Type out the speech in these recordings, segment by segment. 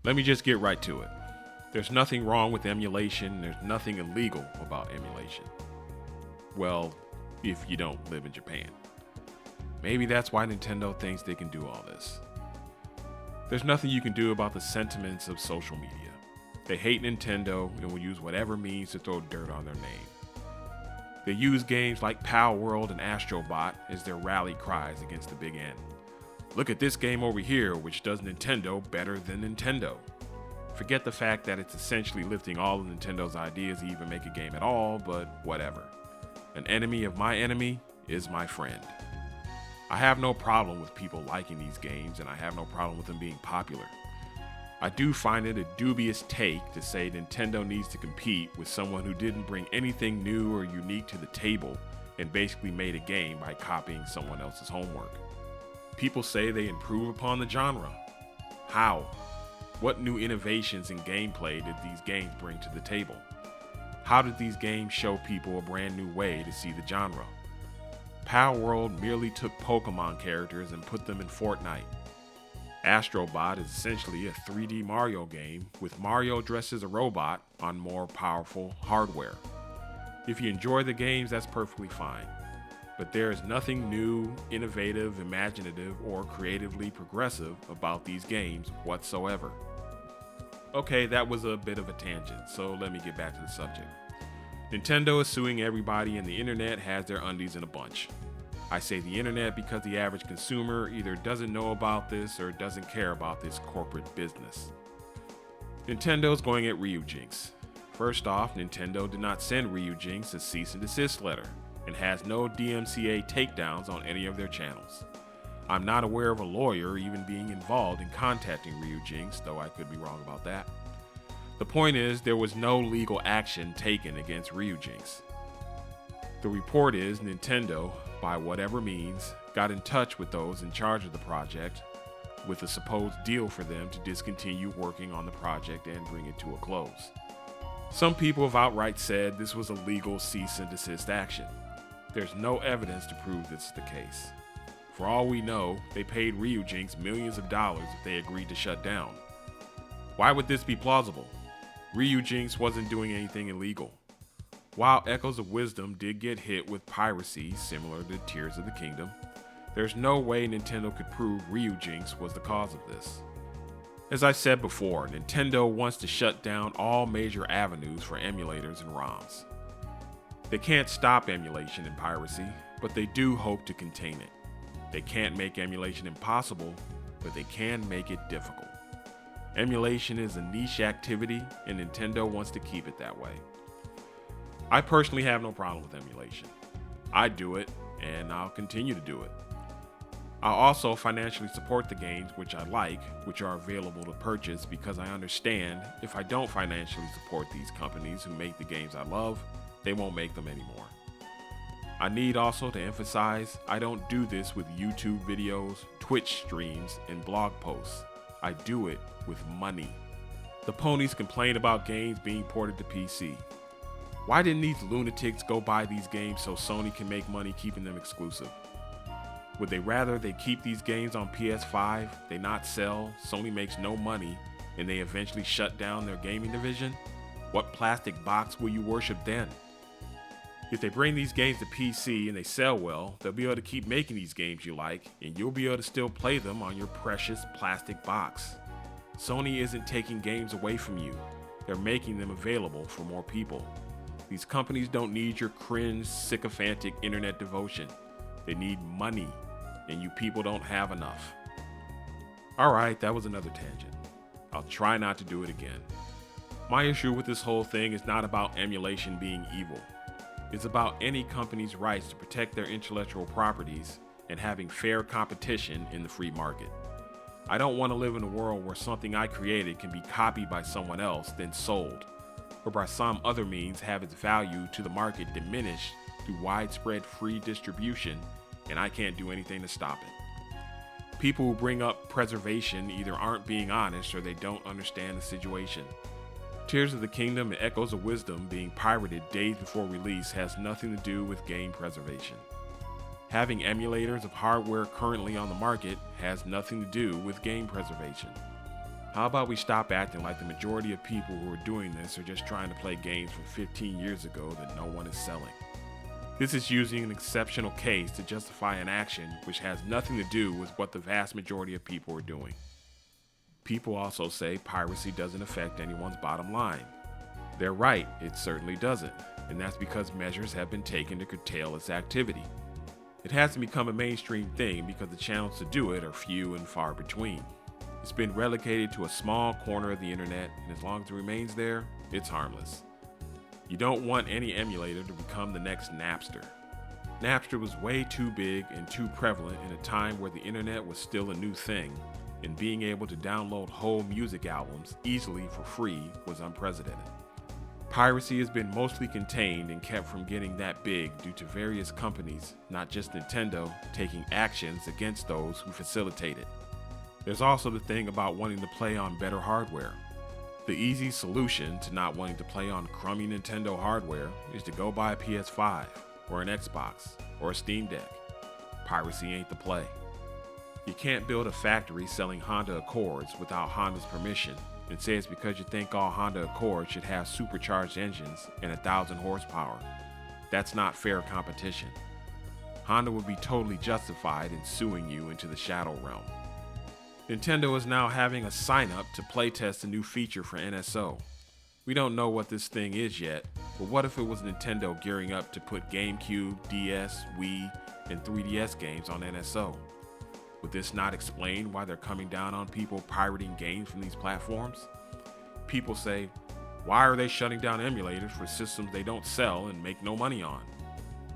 Let me just get right to it. There's nothing wrong with emulation, there's nothing illegal about emulation. Well, if you don't live in Japan. Maybe that's why Nintendo thinks they can do all this. There's nothing you can do about the sentiments of social media. They hate Nintendo and will use whatever means to throw dirt on their name. They use games like Pal World and Astrobot as their rally cries against the big N. Look at this game over here, which does Nintendo better than Nintendo. Forget the fact that it's essentially lifting all of Nintendo's ideas to even make a game at all, but whatever. An enemy of my enemy is my friend. I have no problem with people liking these games, and I have no problem with them being popular. I do find it a dubious take to say Nintendo needs to compete with someone who didn't bring anything new or unique to the table and basically made a game by copying someone else's homework. People say they improve upon the genre. How? What new innovations in gameplay did these games bring to the table? How did these games show people a brand new way to see the genre? Pal World merely took Pokemon characters and put them in Fortnite. Astrobot is essentially a 3D Mario game with Mario dressed as a robot on more powerful hardware. If you enjoy the games, that's perfectly fine. But there is nothing new, innovative, imaginative, or creatively progressive about these games whatsoever. Okay, that was a bit of a tangent, so let me get back to the subject. Nintendo is suing everybody, and the internet has their undies in a bunch. I say the internet because the average consumer either doesn't know about this or doesn't care about this corporate business. Nintendo's going at Ryujinx. First off, Nintendo did not send Ryujinx a cease and desist letter and has no DMCA takedowns on any of their channels. I'm not aware of a lawyer even being involved in contacting Ryujinx, though I could be wrong about that. The point is, there was no legal action taken against Ryujinx. The report is Nintendo, by whatever means, got in touch with those in charge of the project with a supposed deal for them to discontinue working on the project and bring it to a close. Some people have outright said this was a legal cease and desist action. There's no evidence to prove this is the case. For all we know, they paid Ryujinx millions of dollars if they agreed to shut down. Why would this be plausible? Ryujinx wasn't doing anything illegal. While Echoes of Wisdom did get hit with piracy similar to Tears of the Kingdom, there's no way Nintendo could prove Ryujinx was the cause of this. As I said before, Nintendo wants to shut down all major avenues for emulators and ROMs. They can't stop emulation and piracy, but they do hope to contain it. They can't make emulation impossible, but they can make it difficult. Emulation is a niche activity, and Nintendo wants to keep it that way. I personally have no problem with emulation. I do it, and I'll continue to do it. I'll also financially support the games which I like, which are available to purchase, because I understand if I don't financially support these companies who make the games I love, they won't make them anymore. I need also to emphasize I don't do this with YouTube videos, Twitch streams, and blog posts. I do it with money. The ponies complain about games being ported to PC. Why didn't these lunatics go buy these games so Sony can make money keeping them exclusive? Would they rather they keep these games on PS5, they not sell, Sony makes no money, and they eventually shut down their gaming division? What plastic box will you worship then? If they bring these games to PC and they sell well, they'll be able to keep making these games you like, and you'll be able to still play them on your precious plastic box. Sony isn't taking games away from you, they're making them available for more people. These companies don't need your cringe, sycophantic internet devotion. They need money, and you people don't have enough. Alright, that was another tangent. I'll try not to do it again. My issue with this whole thing is not about emulation being evil. It's about any company's rights to protect their intellectual properties and having fair competition in the free market. I don't want to live in a world where something I created can be copied by someone else, then sold, or by some other means have its value to the market diminished through widespread free distribution, and I can't do anything to stop it. People who bring up preservation either aren't being honest or they don't understand the situation. Tears of the Kingdom and Echoes of Wisdom being pirated days before release has nothing to do with game preservation. Having emulators of hardware currently on the market has nothing to do with game preservation. How about we stop acting like the majority of people who are doing this are just trying to play games from 15 years ago that no one is selling? This is using an exceptional case to justify an action which has nothing to do with what the vast majority of people are doing. People also say piracy doesn't affect anyone's bottom line. They're right, it certainly doesn't, and that's because measures have been taken to curtail its activity. It hasn't become a mainstream thing because the channels to do it are few and far between. It's been relegated to a small corner of the internet, and as long as it remains there, it's harmless. You don't want any emulator to become the next Napster. Napster was way too big and too prevalent in a time where the internet was still a new thing, and being able to download whole music albums easily for free was unprecedented. Piracy has been mostly contained and kept from getting that big due to various companies, not just Nintendo, taking actions against those who facilitate it. There's also the thing about wanting to play on better hardware. The easy solution to not wanting to play on crummy Nintendo hardware is to go buy a PS5 or an Xbox or a Steam Deck. Piracy ain't the play. You can't build a factory selling Honda Accords without Honda's permission and say it's because you think all Honda Accords should have supercharged engines and 1,000 horsepower. That's not fair competition. Honda would be totally justified in suing you into the shadow realm. Nintendo is now having a sign-up to playtest a new feature for NSO. We don't know what this thing is yet, but what if it was Nintendo gearing up to put GameCube, DS, Wii, and 3DS games on NSO? Would this not explain why they're coming down on people pirating games from these platforms? People say, why are they shutting down emulators for systems they don't sell and make no money on?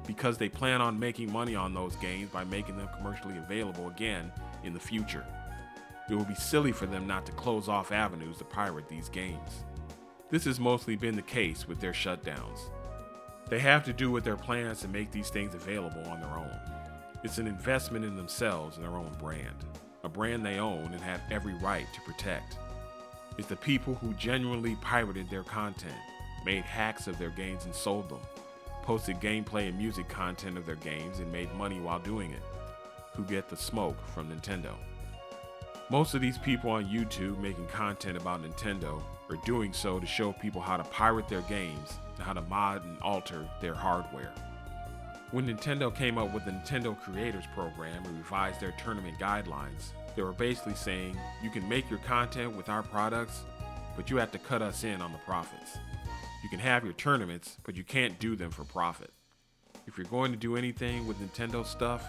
Because they plan on making money on those games by making them commercially available again in the future. It would be silly for them not to close off avenues to pirate these games. This has mostly been the case with their shutdowns. They have to do with their plans to make these things available on their own. It's an investment in themselves and their own brand, a brand they own and have every right to protect. It's the people who genuinely pirated their content, made hacks of their games and sold them, posted gameplay and music content of their games and made money while doing it, who get the smoke from Nintendo. Most of these people on YouTube making content about Nintendo are doing so to show people how to pirate their games and how to mod and alter their hardware. When Nintendo came up with the Nintendo Creators Program and revised their tournament guidelines, they were basically saying, you can make your content with our products, but you have to cut us in on the profits. You can have your tournaments, but you can't do them for profit. If you're going to do anything with Nintendo stuff,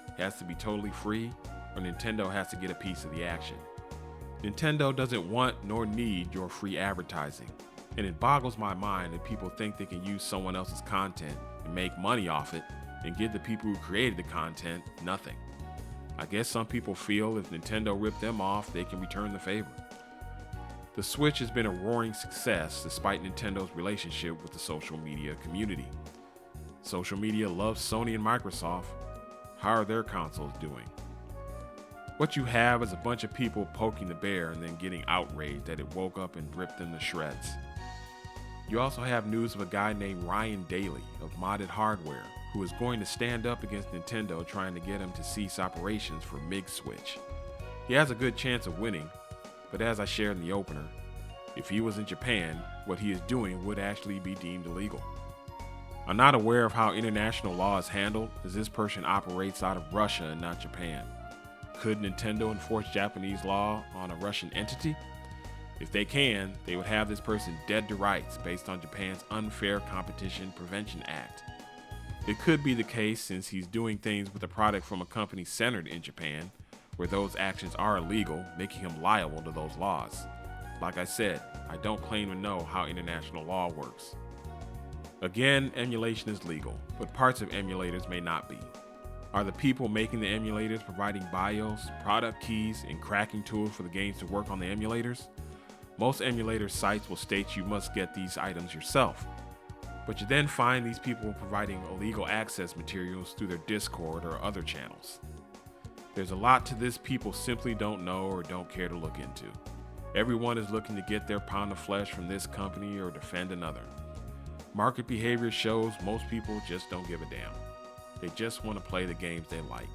it has to be totally free, or Nintendo has to get a piece of the action. Nintendo doesn't want nor need your free advertising, and it boggles my mind that people think they can use someone else's content and make money off it and give the people who created the content nothing. I guess some people feel if Nintendo ripped them off, they can return the favor. The Switch has been a roaring success despite Nintendo's relationship with the social media community. Social media loves Sony and Microsoft. How are their consoles doing? What you have is a bunch of people poking the bear and then getting outraged that it woke up and ripped them to shreds. You also have news of a guy named Ryan Daly of Modded Hardware who is going to stand up against Nintendo trying to get him to cease operations for MiG Switch. He has a good chance of winning, but as I shared in the opener, if he was in Japan, what he is doing would actually be deemed illegal. I'm not aware of how international law is handled as this person operates out of Russia and not Japan. Could Nintendo enforce Japanese law on a Russian entity? If they can, they would have this person dead to rights based on Japan's Unfair Competition Prevention Act. It could be the case since he's doing things with a product from a company centered in Japan, where those actions are illegal, making him liable to those laws. Like I said, I don't claim to know how international law works. Again, emulation is legal, but parts of emulators may not be. Are the people making the emulators providing BIOS, product keys, and cracking tools for the games to work on the emulators? Most emulator sites will state you must get these items yourself, but you then find these people providing illegal access materials through their Discord or other channels. There's a lot to this people simply don't know or don't care to look into. Everyone is looking to get their pound of flesh from this company or defend another. Market behavior shows most people just don't give a damn. They just want to play the games they like.